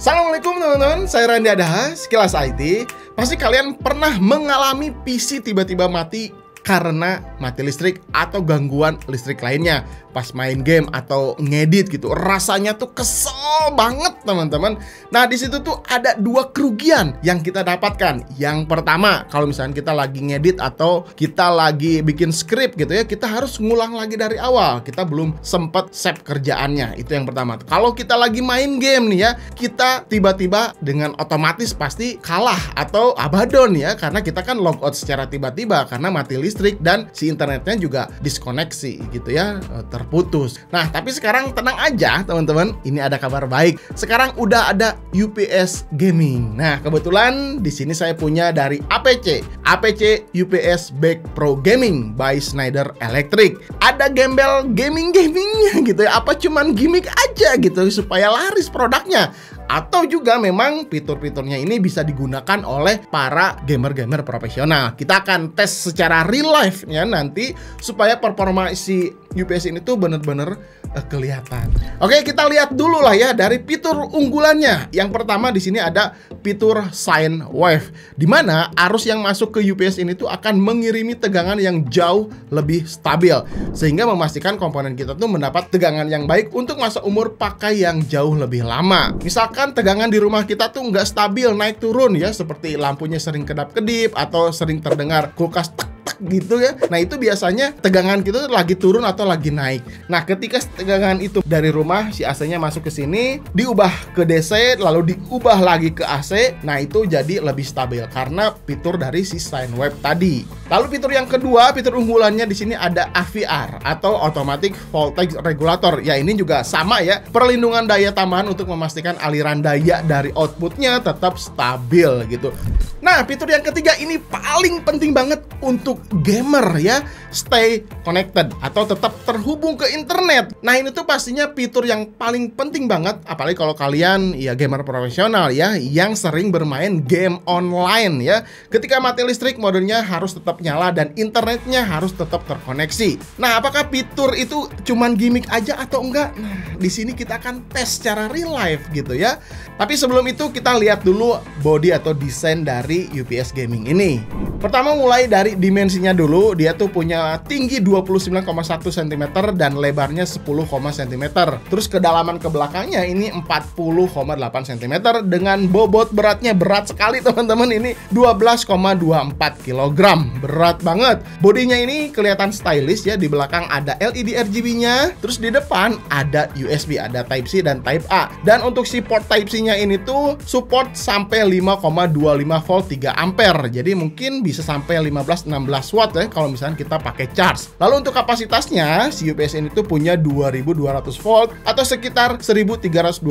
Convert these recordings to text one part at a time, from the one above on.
Assalamualaikum teman-teman, saya Randy Adaha, Sekilas IT. Pasti kalian pernah mengalami PC tiba-tiba mati karena mati listrik atau gangguan listrik lainnya pas main game atau ngedit gitu. Rasanya tuh kesel banget teman-teman. Nah di situ tuh ada dua kerugian yang kita dapatkan. Yang pertama, kalau misalnya kita lagi ngedit atau kita lagi bikin script gitu ya, kita harus ngulang lagi dari awal. Kita belum sempat save kerjaannya. Itu yang pertama. Kalau kita lagi main game nih ya, kita tiba-tiba dengan otomatis pasti kalah atau abadon ya, karena kita kan logout secara tiba-tiba karena mati listrik dan si internetnya juga diskoneksi gitu ya, terputus. Nah, tapi sekarang tenang aja teman-teman, ini ada kabar baik. Sekarang udah ada UPS Gaming. Nah, kebetulan di sini saya punya dari APC UPS Back Pro Gaming by Schneider Electric. Ada gembel gamingnya gitu ya, apa cuman gimmick aja gitu supaya laris produknya. Atau juga memang fitur-fiturnya ini bisa digunakan oleh para gamer-gamer profesional. Kita akan tes secara real life ya nanti supaya performa si UPS ini tuh bener-bener kelihatan. Oke, kita lihat dulu lah ya dari fitur unggulannya. Yang pertama di sini ada fitur sine wave, di mana arus yang masuk ke UPS ini tuh akan mengirimi tegangan yang jauh lebih stabil, sehingga memastikan komponen kita tuh mendapat tegangan yang baik untuk masa umur pakai yang jauh lebih lama. Misalkan tegangan di rumah kita tuh nggak stabil, naik turun ya, seperti lampunya sering kedap-kedip atau sering terdengar kulkas tek gitu ya. Nah itu biasanya tegangan kita lagi turun atau lagi naik. Nah ketika tegangan itu dari rumah si AC-nya masuk ke sini, diubah ke DC, lalu diubah lagi ke AC. Nah itu jadi lebih stabil karena fitur dari si sine wave tadi. Lalu fitur yang kedua, fitur unggulannya di sini ada AVR atau Automatic Voltage Regulator. Ya ini juga sama ya, perlindungan daya tambahan untuk memastikan aliran daya dari outputnya tetap stabil gitu. Nah fitur yang ketiga ini paling penting banget untuk gamer ya, stay connected atau tetap terhubung ke internet. Nah ini tuh pastinya fitur yang paling penting banget, apalagi kalau kalian ya gamer profesional ya, yang sering bermain game online ya. Ketika mati listrik, modenya harus tetap nyala dan internetnya harus tetap terkoneksi. Nah apakah fitur itu cuman gimmick aja atau enggak? Nah di sini kita akan tes secara real life gitu ya. Tapi sebelum itu kita lihat dulu body atau desain dari UPS Gaming ini. Pertama mulai dari dimensinya dulu, dia tuh punya tinggi 29,1 cm dan lebarnya 10, cm. Terus kedalaman ke belakangnya ini 40,8 cm dengan bobot beratnya berat sekali teman-teman, ini 12,24 kg. Berat banget. Bodinya ini kelihatan stylish ya, di belakang ada LED RGB-nya, terus di depan ada USB, ada Type C dan Type A. Dan untuk si port Type C-nya ini tuh support sampai 5,25 volt 3 ampere. Jadi mungkin bisa sampai 15-16 watt ya kalau misalnya kita pakai charge. Lalu untuk kapasitasnya, si UPS ini tuh punya 2200 volt atau sekitar 1320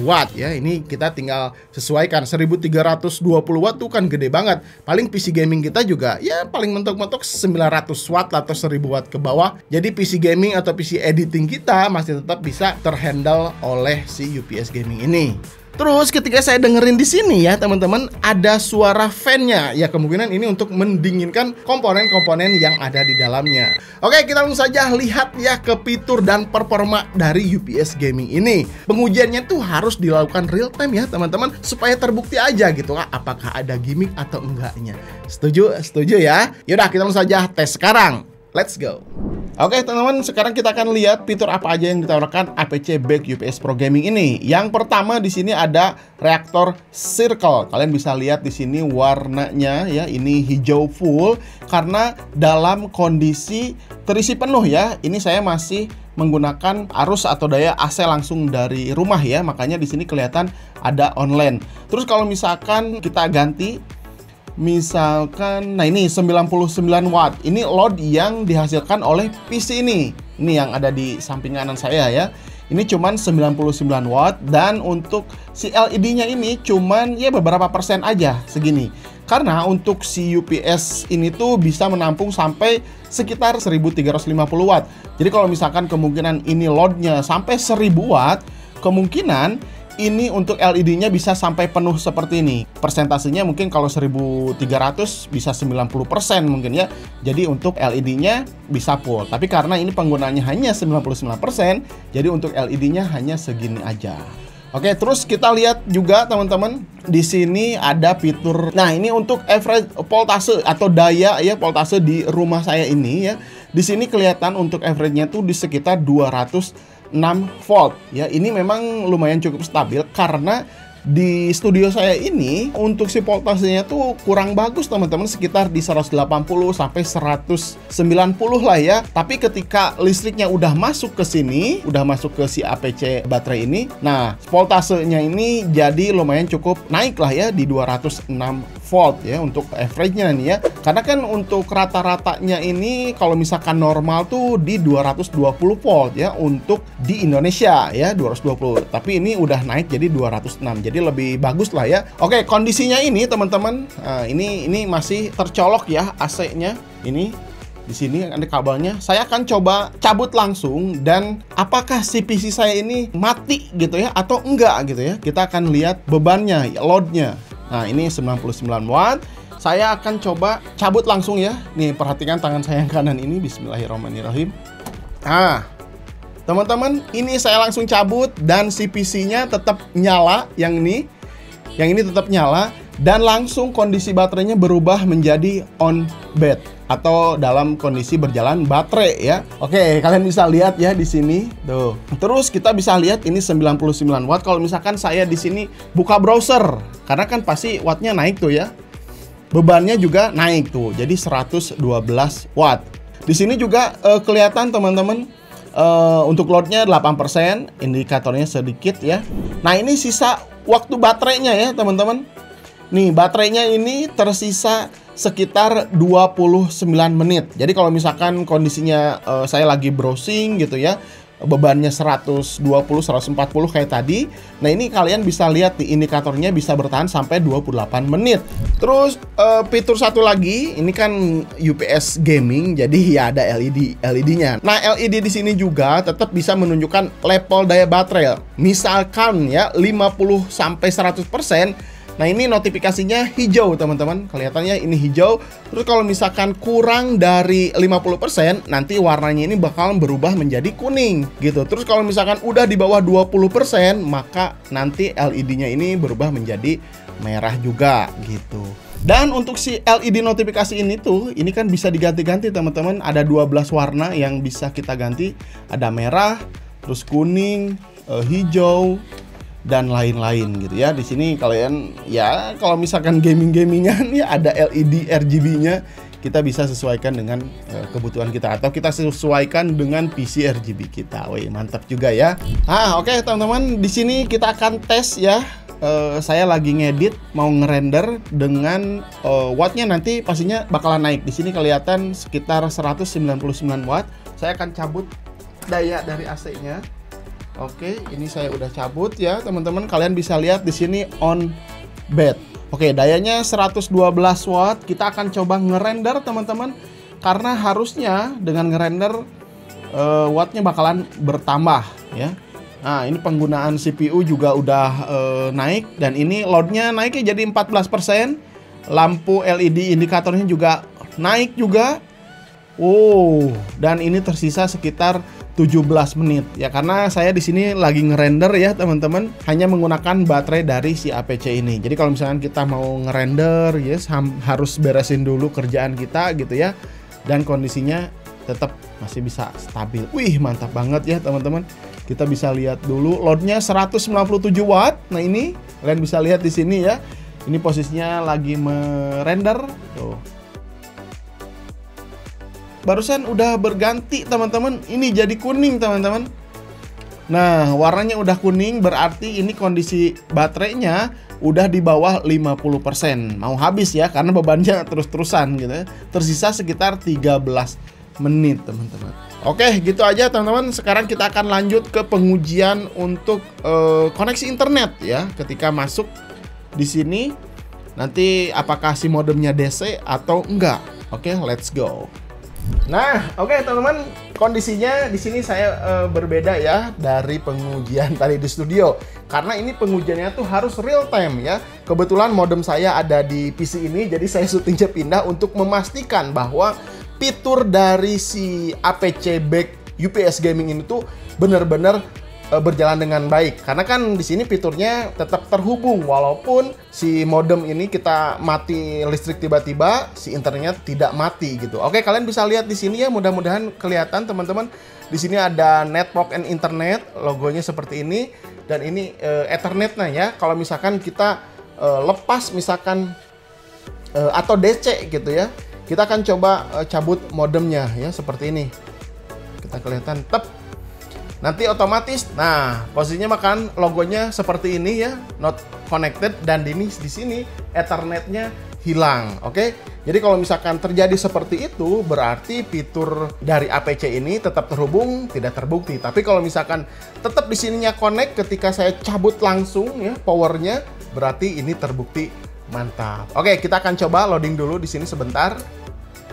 watt ya. Ini kita tinggal sesuaikan. 1320 watt tuh kan gede banget. Paling PC gaming kita juga ya paling mentok-mentok 900 watt atau 1000 watt ke bawah. Jadi PC gaming atau PC editing kita masih tetap bisa terhandle oleh si UPS Gaming ini. Terus ketika saya dengerin di sini ya teman-teman, ada suara fan-nya. Ya kemungkinan ini untuk mendinginkan komponen-komponen yang ada di dalamnya. Oke, kita langsung saja lihat ya ke fitur dan performa dari UPS Gaming ini. Pengujiannya tuh harus dilakukan real time ya teman-teman, supaya terbukti aja gitu apakah ada gimmick atau enggaknya. Setuju? Setuju ya? Yaudah kita langsung saja tes sekarang. Let's go. Oke teman-teman, sekarang kita akan lihat fitur apa aja yang ditawarkan APC Back UPS Pro Gaming ini. Yang pertama di sini ada reaktor circle. Kalian bisa lihat di sini warnanya ya, ini hijau full karena dalam kondisi terisi penuh ya. Ini saya masih menggunakan arus atau daya AC langsung dari rumah ya, makanya di sini kelihatan ada online. Terus kalau misalkan kita ganti, misalkan, nah ini 99 watt. Ini load yang dihasilkan oleh PC ini. Ini yang ada di samping kanan saya ya. Ini cuman 99 watt dan untuk si LED-nya ini cuman ya beberapa persen aja segini. Karena untuk si UPS ini tuh bisa menampung sampai sekitar 1350 watt. Jadi kalau misalkan kemungkinan ini loadnya sampai 1000 watt, kemungkinan ini untuk LED-nya bisa sampai penuh seperti ini. Persentasenya mungkin kalau 1300 bisa 90% mungkin ya. Jadi untuk LED-nya bisa full. Tapi karena ini penggunaannya hanya 99%, jadi untuk LED-nya hanya segini aja. Oke, terus kita lihat juga teman-teman, di sini ada fitur. Nah, ini untuk average voltase atau daya ya voltase di rumah saya ini ya. Di sini kelihatan untuk average-nya tuh di sekitar 206 volt ya. Ini memang lumayan cukup stabil karena di studio saya ini untuk si voltasenya tuh kurang bagus teman-teman, sekitar di 180 sampai 190 lah ya. Tapi ketika listriknya udah masuk ke sini, udah masuk ke si APC baterai ini, nah voltasenya ini jadi lumayan cukup naik lah ya di 206 volt ya untuk average-nya nih ya. Karena kan untuk rata-ratanya ini kalau misalkan normal tuh di 220 volt ya untuk di Indonesia ya 220. Tapi ini udah naik jadi 206. Jadi lebih bagus lah ya. Oke, kondisinya ini teman-teman, ini masih tercolok ya AC-nya. Ini di sini ada kabelnya. Saya akan coba cabut langsung dan apakah si PC saya ini mati gitu ya atau enggak gitu ya. Kita akan lihat bebannya, loadnya. Nah, ini 99 watt. Saya akan coba cabut langsung ya. Nih, perhatikan tangan saya yang kanan ini. Bismillahirrahmanirrahim. Nah, teman-teman, ini saya langsung cabut dan si PC-nya tetap nyala. Yang ini tetap nyala dan langsung kondisi baterainya berubah menjadi on bed atau dalam kondisi berjalan baterai ya. Oke, kalian bisa lihat ya di sini. Tuh. Terus kita bisa lihat ini 99 watt. Kalau misalkan saya di sini buka browser, karena kan pasti wattnya naik tuh ya. Bebannya juga naik tuh. Jadi 112 watt. Di sini juga kelihatan teman-teman, untuk loadnya 8%, indikatornya sedikit ya. Nah, ini sisa waktu baterainya ya teman-teman. Nih, baterainya ini tersisa sekitar 29 menit. Jadi kalau misalkan kondisinya saya lagi browsing gitu ya, bebannya 120, 140 kayak tadi. Nah, ini kalian bisa lihat di indikatornya bisa bertahan sampai 28 menit. Terus fitur satu lagi, ini kan UPS gaming, jadi ya ada LED-nya. Nah, LED di sini juga tetap bisa menunjukkan level daya baterai. Misalkan ya 50 sampai 100%. Nah, ini notifikasinya hijau teman-teman. Kelihatannya ini hijau. Terus kalau misalkan kurang dari 50%, nanti warnanya ini bakal berubah menjadi kuning gitu. Terus kalau misalkan udah di bawah 20%, maka nanti LED-nya ini berubah menjadi merah juga gitu. Dan untuk si LED notifikasi ini tuh, ini kan bisa diganti-ganti teman-teman. Ada 12 warna yang bisa kita ganti. Ada merah, terus kuning, hijau, dan lain-lain gitu ya. Di sini kalian ya kalau misalkan gaming-gamingan ya ada LED RGB-nya, kita bisa sesuaikan dengan kebutuhan kita atau kita sesuaikan dengan PC RGB kita. Wih, mantap juga ya. Oke, teman-teman, di sini kita akan tes ya. Saya lagi ngedit mau ngerender dengan wattnya nanti pastinya bakalan naik. Di sini kelihatan sekitar 199 watt. Saya akan cabut daya dari AC-nya. Oke, ini saya udah cabut ya, teman-teman. Kalian bisa lihat di sini on bed. Oke, dayanya 112 watt. Kita akan coba ngerender, teman-teman. Karena harusnya dengan ngerender wattnya bakalan bertambah ya. Nah, ini penggunaan CPU juga udah naik dan ini loadnya naiknya jadi 14%. Lampu LED indikatornya juga naik juga. Dan ini tersisa sekitar 17 menit ya, karena saya di sini lagi ngerender ya teman-teman, hanya menggunakan baterai dari si APC ini. Jadi kalau misalkan kita mau ngerender yes, harus beresin dulu kerjaan kita gitu ya, dan kondisinya tetap masih bisa stabil. Wih, mantap banget ya teman-teman. Kita bisa lihat dulu loadnya 197 watt. Nah, ini kalian bisa lihat di sini ya, ini posisinya lagi merender tuh. Barusan udah berganti teman-teman, ini jadi kuning teman-teman. Nah, warnanya udah kuning, berarti ini kondisi baterainya udah di bawah 50%. Mau habis ya, karena bebannya terus-terusan gitu ya. Tersisa sekitar 13 menit teman-teman. Oke, gitu aja teman-teman. Sekarang kita akan lanjut ke pengujian untuk koneksi internet ya. Ketika masuk di sini, nanti apakah si modemnya DC atau enggak. Oke, let's go. Nah, oke teman-teman, kondisinya di sini saya berbeda ya dari pengujian tadi di studio. Karena ini pengujiannya tuh harus real time ya. Kebetulan modem saya ada di PC ini, jadi saya syutingnya pindah untuk memastikan bahwa fitur dari si APC Back UPS Gaming ini tuh benar-benar berjalan dengan baik. Karena kan di sini fiturnya tetap terhubung walaupun si modem ini kita mati listrik tiba-tiba, si internetnya tidak mati gitu. Oke, kalian bisa lihat di sini ya, mudah-mudahan kelihatan teman-teman. Di sini ada network and internet, logonya seperti ini, dan ini Ethernetnya ya. Kalau misalkan kita lepas misalkan atau DC gitu ya, kita akan coba cabut modemnya ya, seperti ini. Kita kelihatan tep. Nanti otomatis, nah posisinya makan logonya seperti ini ya, not connected, dan di sini Ethernetnya hilang. Oke, jadi kalau misalkan terjadi seperti itu, berarti fitur dari APC ini tetap terhubung, tidak terbukti. Tapi kalau misalkan tetap di sininya connect ketika saya cabut langsung ya powernya, berarti ini terbukti mantap. Oke, kita akan coba loading dulu di sini sebentar.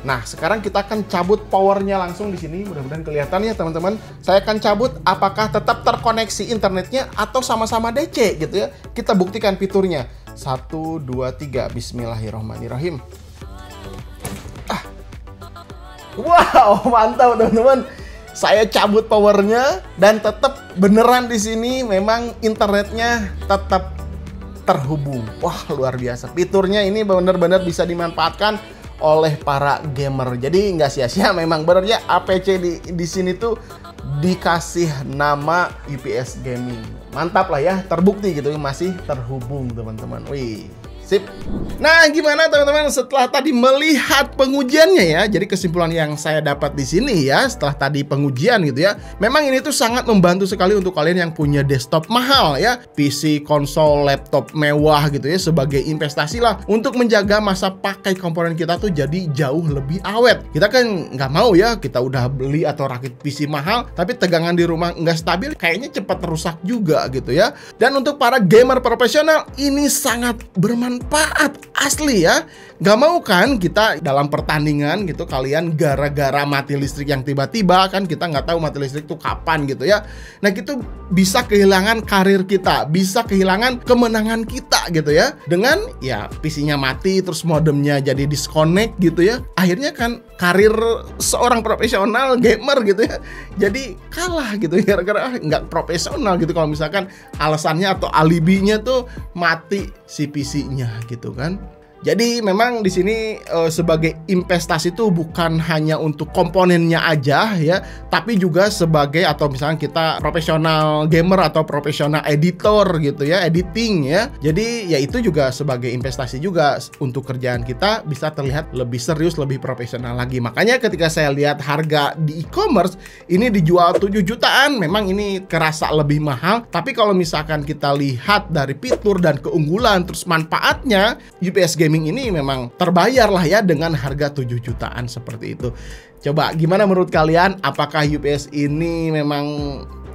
Nah, sekarang kita akan cabut powernya langsung di sini. Mudah-mudahan kelihatan ya teman-teman. Saya akan cabut apakah tetap terkoneksi internetnya atau sama-sama DC gitu ya. Kita buktikan fiturnya. 1, 2, 3. Bismillahirrahmanirrahim. Wow, mantap teman-teman. Saya cabut powernya dan tetap beneran di sini memang internetnya tetap terhubung. Wah, luar biasa. Fiturnya ini benar-benar bisa dimanfaatkan oleh para gamer. Jadi nggak sia-sia memang benernya APC di sini tuh dikasih nama UPS Gaming. Mantap lah ya, terbukti gitu masih terhubung teman-teman. Wih, sip. Nah, gimana teman-teman setelah tadi melihat pengujiannya ya? Jadi kesimpulan yang saya dapat di sini ya, setelah tadi pengujian gitu ya, memang ini tuh sangat membantu sekali untuk kalian yang punya desktop mahal ya, PC, konsol, laptop mewah gitu ya, sebagai investasi lah untuk menjaga masa pakai komponen kita tuh jadi jauh lebih awet. Kita kan nggak mau ya, kita udah beli atau rakit PC mahal, tapi tegangan di rumah nggak stabil, kayaknya cepat rusak juga gitu ya. Dan untuk para gamer profesional, ini sangat bermanfaat. Asli ya, nggak mau kan kita dalam pertandingan gitu kalian gara-gara mati listrik yang tiba-tiba, kan kita nggak tahu mati listrik tuh kapan gitu ya. Nah, gitu bisa kehilangan karir kita, bisa kehilangan kemenangan kita gitu ya. Dengan ya PC-nya mati terus modemnya jadi disconnect gitu ya. Akhirnya kan karir seorang profesional gamer gitu ya jadi kalah gitu gara-gara nggak profesional gitu kalau misalkan alasannya atau alibinya tuh mati si PC-nya gitu kan. Jadi memang di sini sebagai investasi itu bukan hanya untuk komponennya aja ya, tapi juga sebagai atau misalnya kita profesional gamer atau profesional editor gitu ya, editing ya. Jadi ya itu juga sebagai investasi juga untuk kerjaan kita bisa terlihat lebih serius, lebih profesional lagi. Makanya ketika saya lihat harga di e-commerce ini dijual 7 jutaan, memang ini kerasa lebih mahal. Tapi kalau misalkan kita lihat dari fitur dan keunggulan terus manfaatnya, UPS Gaming ini memang terbayar lah ya dengan harga 7 jutaan seperti itu. Coba gimana menurut kalian? Apakah UPS ini memang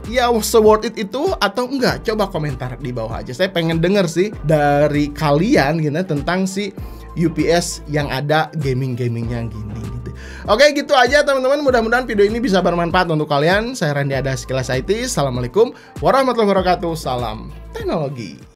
ya se-worth it itu atau enggak? Coba komentar di bawah aja. Saya pengen denger sih dari kalian gitu tentang si UPS yang ada gaming-gamingnya gini gitu. Oke, gitu aja teman-teman. Mudah-mudahan video ini bisa bermanfaat untuk kalian. Saya Randy Ada Sekilas IT. Assalamualaikum warahmatullahi wabarakatuh. Salam teknologi.